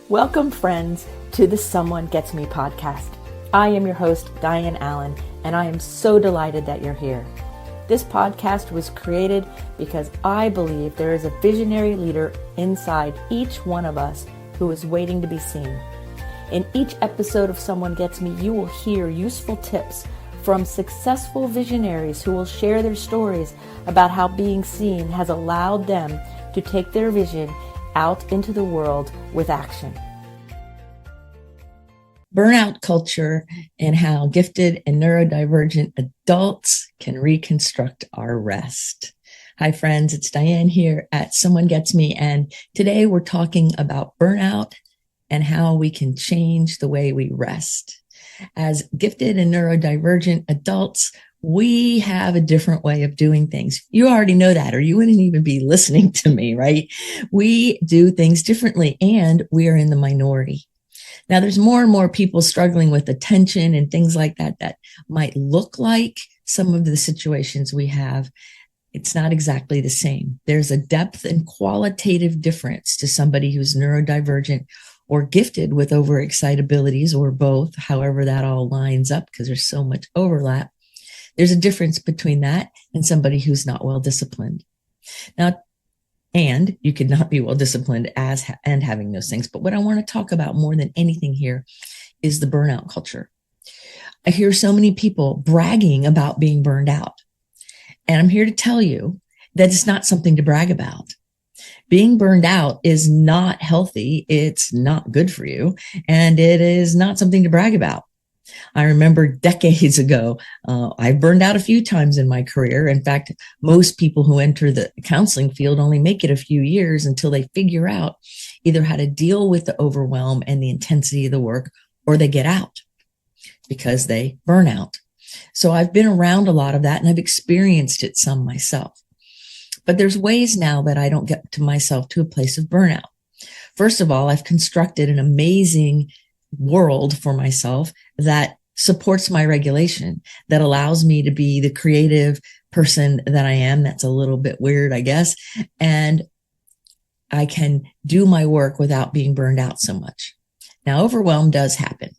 Welcome, friends, to the Someone Gets Me podcast. I am your host, Dianne A, and I am so delighted that you're here. This podcast was created because I believe there is a visionary leader inside each one of us who is waiting to be seen. In each episode of Someone Gets Me, you will hear useful tips from successful visionaries who will share their stories about how being seen has allowed them to take their vision out into the world with action. Burnout culture and how gifted and neurodivergent adults can reconstruct our rest. Hi friends, it's Dianne here at Someone Gets Me, and today we're talking about burnout and how we can change the way we rest. As gifted and neurodivergent adults, we have a different way of doing things. You already know that, or you wouldn't even be listening to me, right? We do things differently, and we are in the minority. Now, there's more and more people struggling with attention and things like that that might look like some of the situations we have. It's not exactly the same. There's a depth and qualitative difference to somebody who's neurodivergent or gifted with overexcitabilities, or both, however that all lines up, because there's so much overlap. There's a difference between that and somebody who's not well disciplined. Now, and you could not be well disciplined and having those things. But what I want to talk about more than anything here is the burnout culture. I hear so many people bragging about being burned out. And I'm here to tell you that it's not something to brag about. Being burned out is not healthy. It's not good for you. And it is not something to brag about. I remember decades ago, I burned out a few times in my career. In fact, most people who enter the counseling field only make it a few years until they figure out either how to deal with the overwhelm and the intensity of the work, or they get out because they burn out. So I've been around a lot of that, and I've experienced it some myself. But there's ways now that I don't get to myself to a place of burnout. First of all, I've constructed an amazing world for myself that supports my regulation, that allows me to be the creative person that I am. That's a little bit weird, I guess. And I can do my work without being burned out so much. Now, overwhelm does happen,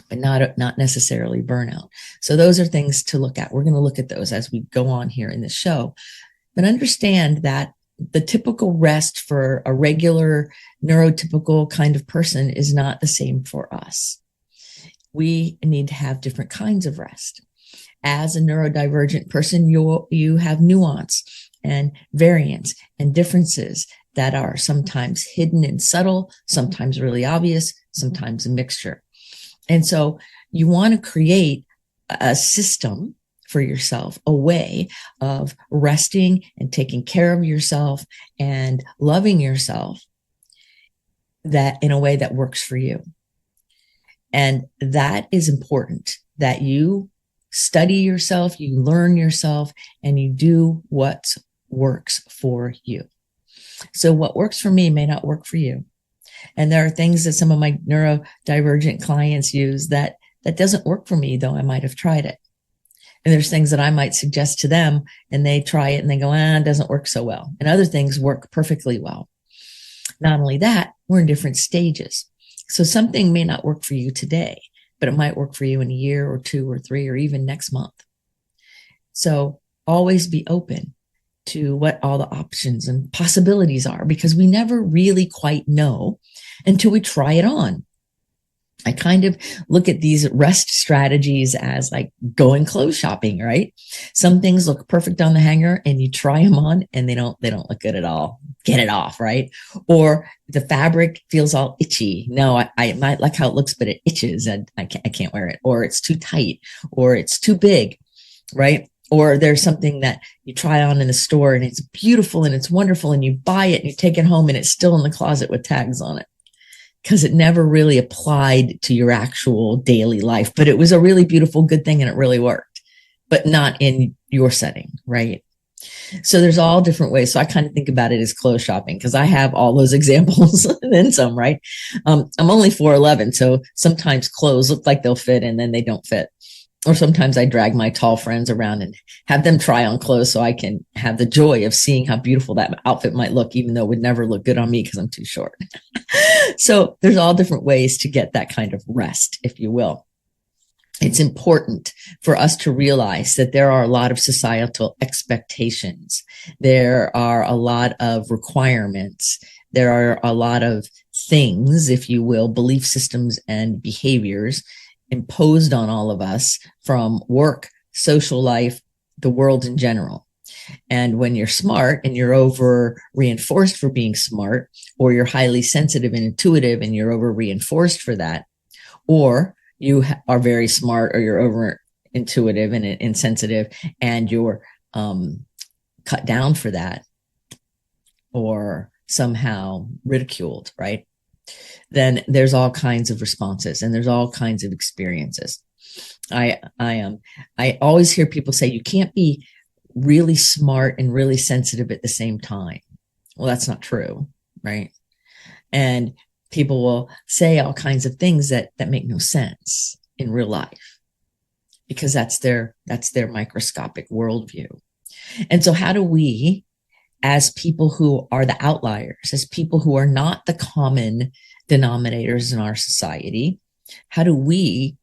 but not necessarily burnout. So those are things to look at. We're going to look at those as we go on here in the show. But understand that the typical rest for a regular neurotypical kind of person is not the same for us. We need to have different kinds of rest. As a neurodivergent person, you have nuance and variance and differences that are sometimes hidden and subtle, sometimes really obvious, sometimes a mixture. And so you want to create a system for yourself, a way of resting and taking care of yourself and loving yourself, that in a way that works for you. And that is important, that you study yourself, you learn yourself, and you do what works for you. So what works for me may not work for you. And there are things that some of my neurodivergent clients use that doesn't work for me, though I might have tried it. And there's things that I might suggest to them, and they try it and they go, it doesn't work so well. And other things work perfectly well. Not only that, we're in different stages. So something may not work for you today, but it might work for you in a year or 2 or 3 or even next month. So always be open to what all the options and possibilities are, because we never really quite know until we try it on. I kind of look at these rest strategies as like going clothes shopping, right? Some things look perfect on the hanger and you try them on and they don't look good at all. Get it off, right? Or the fabric feels all itchy. No, I might like how it looks, but it itches and I can't wear it. Or it's too tight, or it's too big, right? Or there's something that you try on in the store and it's beautiful and it's wonderful, and you buy it and you take it home and it's still in the closet with tags on it, because it never really applied to your actual daily life. But it was a really beautiful, good thing, and it really worked, but not in your setting, right? So there's all different ways. So I kind of think about it as clothes shopping, because I have all those examples and then some, right? I'm only 4'11", so sometimes clothes look like they'll fit and then they don't fit. Or sometimes I drag my tall friends around and have them try on clothes so I can have the joy of seeing how beautiful that outfit might look, even though it would never look good on me because I'm too short. So there's all different ways to get that kind of rest, if you will. It's important for us to realize that there are a lot of societal expectations. There are a lot of requirements. There are a lot of things, if you will, belief systems and behaviors imposed on all of us from work, social life, the world in general. And when you're smart and you're over reinforced for being smart, or you're highly sensitive and intuitive and you're over reinforced for that, or you are very smart or you're over intuitive and insensitive and you're cut down for that or somehow ridiculed, right? Then there's all kinds of responses and there's all kinds of experiences. I always hear people say you can't be really smart and really sensitive at the same time. Well, that's not true, right? And people will say all kinds of things that make no sense in real life because that's their microscopic worldview. And so how do we, as people who are the outliers, as people who are not the common denominators in our society, how do we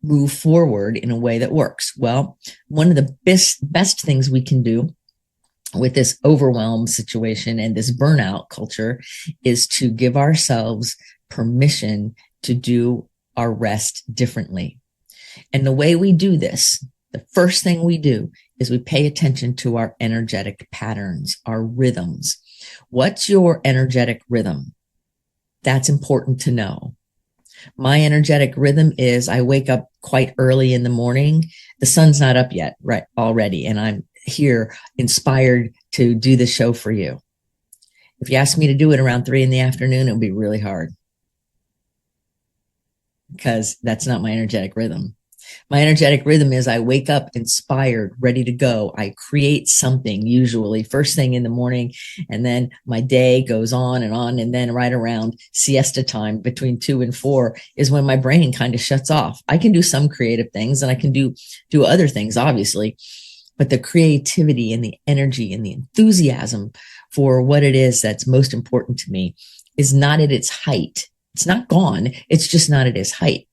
move forward in a way that works? Well, one of the best things we can do with this overwhelm situation and this burnout culture is to give ourselves permission to do our rest differently. And the way we do this, the first thing we do is we pay attention to our energetic patterns, our rhythms. What's your energetic rhythm? That's important to know. My energetic rhythm is I wake up quite early in the morning. The sun's not up yet, right, already. And I'm here inspired to do the show for you. If you ask me to do it around 3 p.m, it would be really hard because that's not my energetic rhythm. My energetic rhythm is I wake up inspired, ready to go. I create something usually first thing in the morning, and then my day goes on. And then right around siesta time between 2 and 4 is when my brain kind of shuts off. I can do some creative things and I can do other things, obviously, but the creativity and the energy and the enthusiasm for what it is that's most important to me is not at its height. It's not gone. It's just not at its height.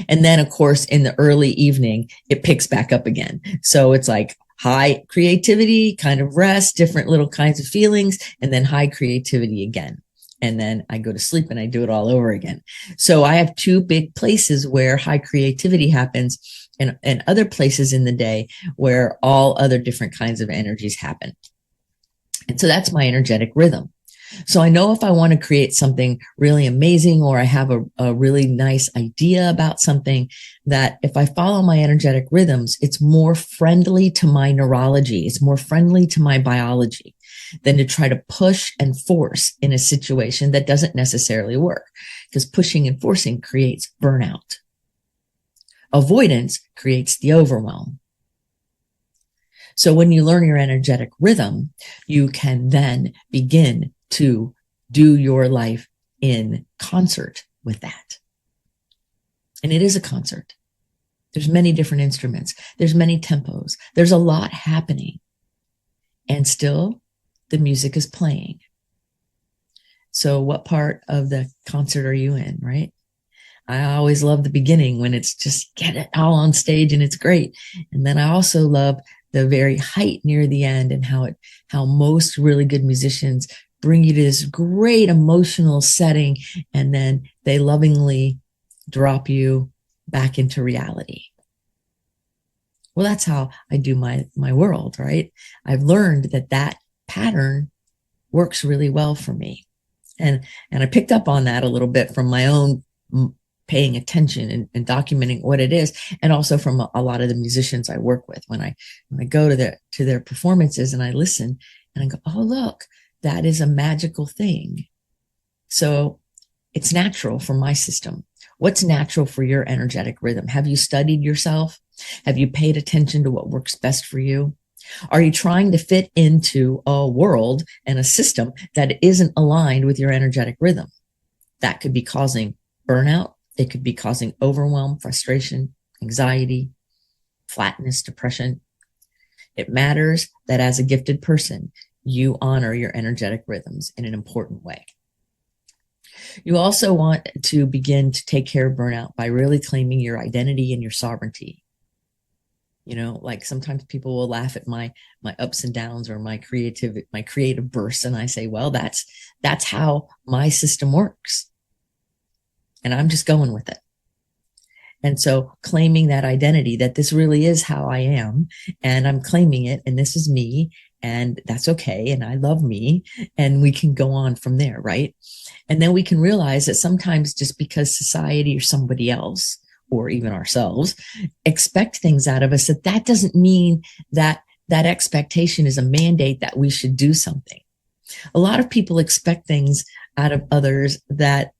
And then, of course, in the early evening, it picks back up again. So it's like high creativity, kind of rest, different little kinds of feelings, and then high creativity again. And then I go to sleep and I do it all over again. So I have 2 big places where high creativity happens and other places in the day where all other different kinds of energies happen. And so that's my energetic rhythm. So I know if I want to create something really amazing or I have a really nice idea about something, that if I follow my energetic rhythms, it's more friendly to my neurology. It's more friendly to my biology than to try to push and force in a situation that doesn't necessarily work, because pushing and forcing creates burnout. Avoidance creates the overwhelm. So when you learn your energetic rhythm, you can then begin to do your life in concert with that. And it is a concert. There's many different instruments. There's many tempos. There's a lot happening. And still, the music is playing. So what part of the concert are you in, right? I always love the beginning when it's just get it all on stage and it's great. And then I also love the very height near the end and how most really good musicians bring you to this great emotional setting, and then they lovingly drop you back into reality. Well, that's how I do my world, right? I've learned that pattern works really well for me. And I picked up on that a little bit from my own paying attention and documenting what it is, and also from a lot of the musicians I work with. When I go to their performances and I listen and I go, oh, look, that is a magical thing. So it's natural for my system. What's natural for your energetic rhythm? Have you studied yourself? Have you paid attention to what works best for you? Are you trying to fit into a world and a system that isn't aligned with your energetic rhythm? That could be causing burnout. It could be causing overwhelm, frustration, anxiety, flatness, depression. It matters that as a gifted person, you honor your energetic rhythms in an important way. You also want to begin to take care of burnout by really claiming your identity and your sovereignty. You know, like sometimes people will laugh at my ups and downs or my creative bursts, and I say, well, that's how my system works, and I'm just going with it. And so claiming that identity, that this really is how I am, and I'm claiming it, and this is me, and that's okay, and I love me, and we can go on from there, right? And then we can realize that sometimes just because society or somebody else, or even ourselves, expect things out of us, that doesn't mean that that expectation is a mandate that we should do something. A lot of people expect things out of others that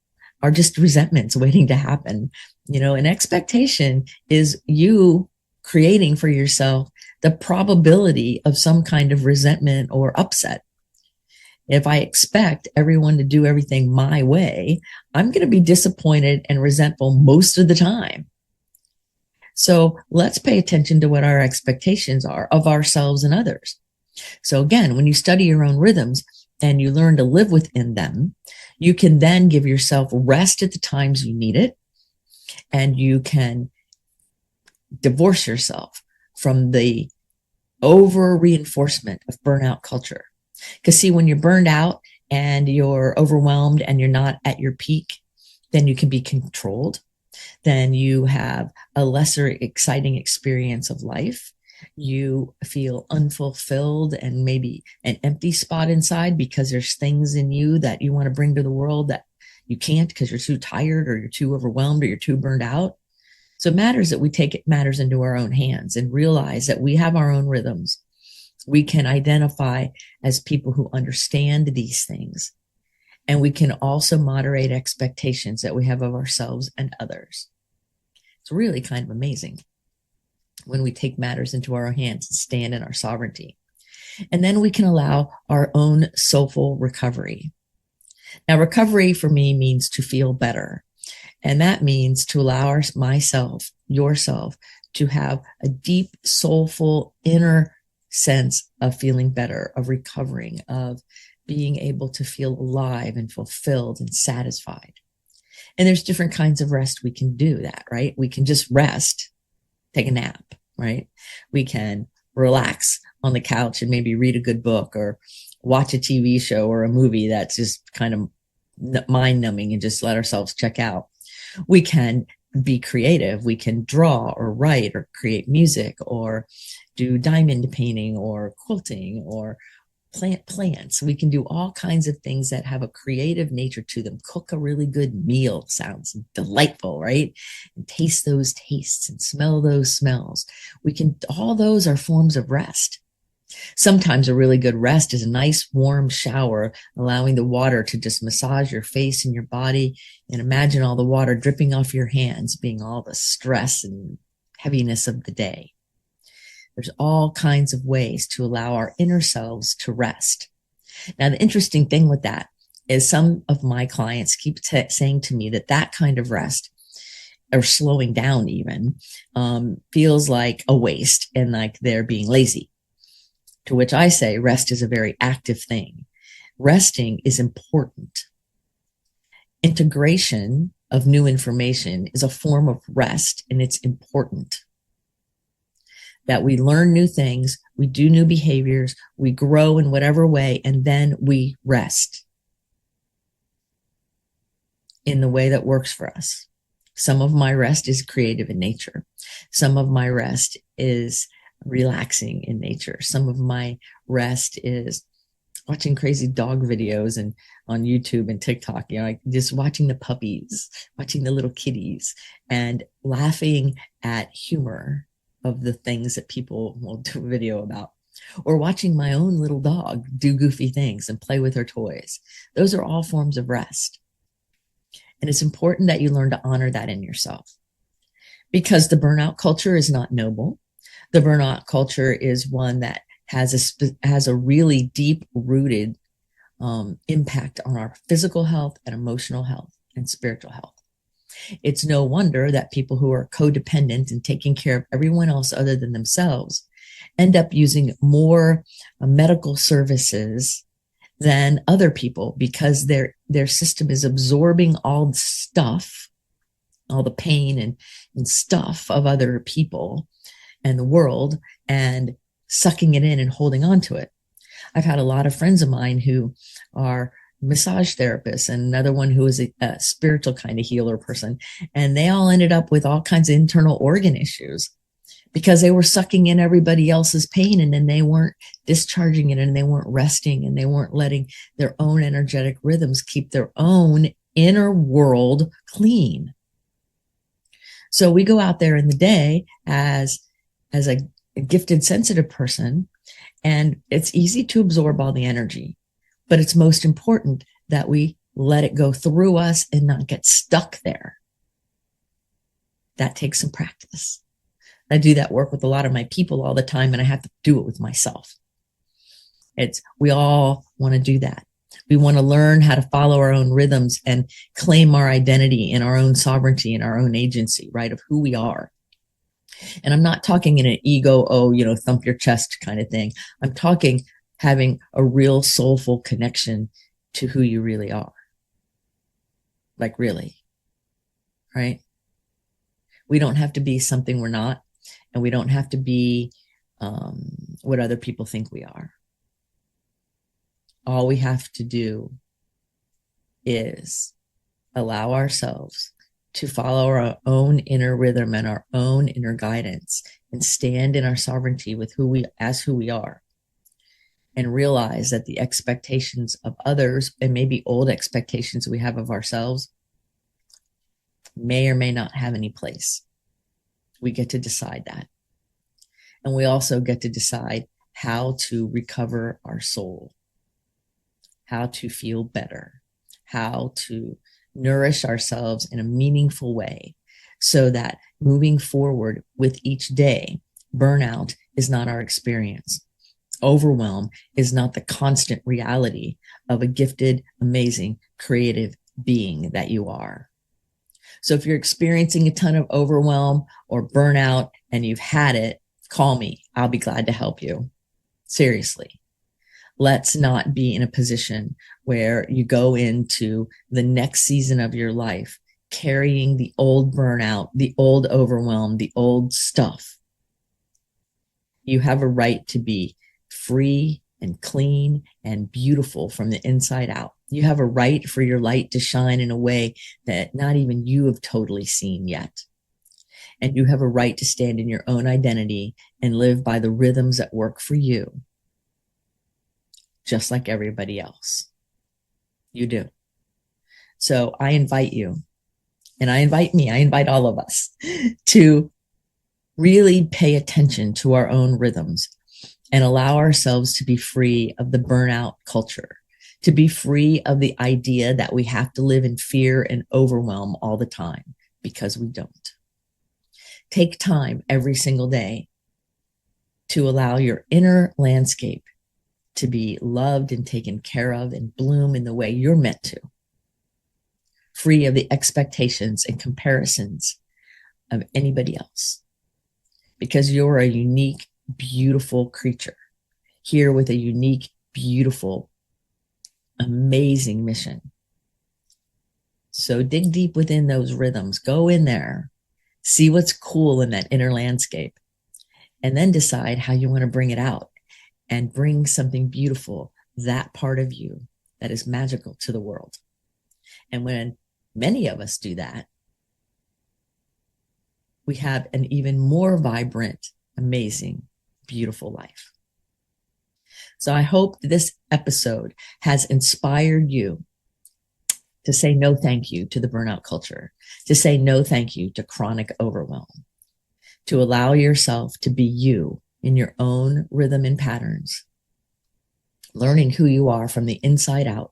are just resentments waiting to happen. You know, an expectation is you creating for yourself the probability of some kind of resentment or upset. If I expect everyone to do everything my way, I'm going to be disappointed and resentful most of the time. So let's pay attention to what our expectations are of ourselves and others. So again, when you study your own rhythms and you learn to live within them, you can then give yourself rest at the times you need it, and you can divorce yourself from the over reinforcement of burnout culture. Because see, when you're burned out and you're overwhelmed and you're not at your peak, then you can be controlled. Then you have a lesser exciting experience of life. You feel unfulfilled and maybe an empty spot inside because there's things in you that you want to bring to the world that you can't because you're too tired or you're too overwhelmed or you're too burned out. So it matters that we take matters into our own hands and realize that we have our own rhythms. We can identify as people who understand these things. And we can also moderate expectations that we have of ourselves and others. It's really kind of amazing when we take matters into our hands and stand in our sovereignty. And then we can allow our own soulful recovery. Now, recovery for me means to feel better. And that means to allow yourself, to have a deep, soulful, inner sense of feeling better, of recovering, of being able to feel alive and fulfilled and satisfied. And there's different kinds of rest we can do that, right? We can just rest, take a nap, right? We can relax on the couch and maybe read a good book or watch a TV show or a movie that's just kind of mind numbing and just let ourselves check out. We can be creative. We can draw or write or create music or do diamond painting or quilting or plant plants. We can do all kinds of things that have a creative nature to them. Cook a really good meal. Sounds delightful, right? And taste those tastes and smell those smells. All those are forms of rest. Sometimes a really good rest is a nice warm shower, allowing the water to just massage your face and your body, and imagine all the water dripping off your hands, being all the stress and heaviness of the day. There's all kinds of ways to allow our inner selves to rest. Now, the interesting thing with that is some of my clients keep saying to me that kind of rest, or slowing down even, feels like a waste and like they're being lazy. To which I say rest is a very active thing. Resting is important. Integration of new information is a form of rest, and it's important. That we learn new things, we do new behaviors, we grow in whatever way, and then we rest in the way that works for us. Some of my rest is creative in nature. Some of my rest is relaxing in nature. Some of my rest is watching crazy dog videos and on YouTube and TikTok, like just watching the puppies, watching the little kitties and laughing at humor of the things that people will do a video about, or watching my own little dog do goofy things and play with her toys. Those are all forms of rest. And it's important that you learn to honor that in yourself, because the burnout culture is not noble. The burnout culture is one that has a really deep rooted impact on our physical health and emotional health and spiritual health. It's no wonder that people who are codependent and taking care of everyone else other than themselves end up using more medical services than other people because their system is absorbing all the stuff, all the pain and stuff of other people and the world and sucking it in and holding on to it. I've had a lot of friends of mine who are massage therapists and another one who is a spiritual kind of healer person. And they all ended up with all kinds of internal organ issues because they were sucking in everybody else's pain and then they weren't discharging it and they weren't resting and they weren't letting their own energetic rhythms keep their own inner world clean. So we go out there in the day as a gifted, sensitive person, and it's easy to absorb all the energy, but it's most important that we let it go through us and not get stuck there. That takes some practice. I do that work with a lot of my people all the time, and I have to do it with myself. We all want to do that. We want to learn how to follow our own rhythms and claim our identity and our own sovereignty and our own agency, right, of who we are. And I'm not talking in an ego, thump your chest kind of thing. I'm talking having a real soulful connection to who you really are. Like really, right? We don't have to be something we're not, and we don't have to be what other people think we are. All we have to do is allow ourselves to follow our own inner rhythm and our own inner guidance and stand in our sovereignty with who we are, and realize that the expectations of others and maybe old expectations we have of ourselves may or may not have any place. We get to decide that. And we also get to decide how to recover our soul, how to feel better, how to nourish ourselves in a meaningful way so that moving forward with each day, burnout is not our experience. Overwhelm is not the constant reality of a gifted, amazing, creative being that you are. So if you're experiencing a ton of overwhelm or burnout and you've had it, call me. I'll be glad to help you. Seriously. Let's not be in a position where you go into the next season of your life carrying the old burnout, the old overwhelm, the old stuff. You have a right to be free and clean and beautiful from the inside out. You have a right for your light to shine in a way that not even you have totally seen yet. And you have a right to stand in your own identity and live by the rhythms that work for you, just like everybody else. You do. So I invite you, and I invite all of us to really pay attention to our own rhythms and allow ourselves to be free of the burnout culture, to be free of the idea that we have to live in fear and overwhelm all the time, because we don't. Take time every single day to allow your inner landscape to be loved and taken care of and bloom in the way you're meant to, free of the expectations and comparisons of anybody else, because you're a unique, beautiful creature here with a unique, beautiful, amazing mission. So dig deep within those rhythms, go in there, see what's cool in that inner landscape, and then decide how you want to bring it out and bring something beautiful, that part of you that is magical, to the world. And when many of us do that, we have an even more vibrant, amazing, beautiful life. So I hope this episode has inspired you to say no thank you to the burnout culture, to say no thank you to chronic overwhelm, to allow yourself to be you in your own rhythm and patterns, learning who you are from the inside out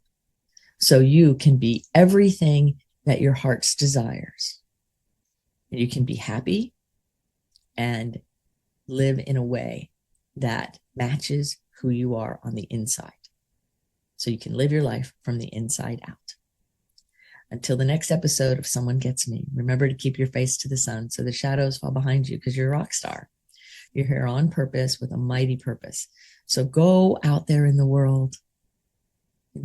so you can be everything that your heart's desires. And you can be happy and live in a way that matches who you are on the inside. So you can live your life from the inside out. Until the next episode of Someone Gets Me, remember to keep your face to the sun so the shadows fall behind you, because you're a rock star. You're here on purpose with a mighty purpose. So go out there in the world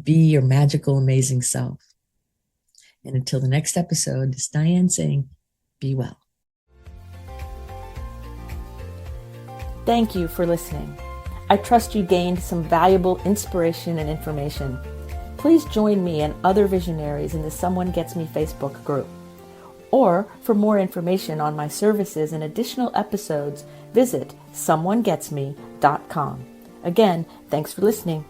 Be your magical, amazing self. And until the next episode, this is Dianne saying, be well. Thank you for listening. I trust you gained some valuable inspiration and information. Please join me and other visionaries in the Someone Gets Me Facebook group. Or for more information on my services and additional episode's, visit someonegetsme.com. Again, thanks for listening.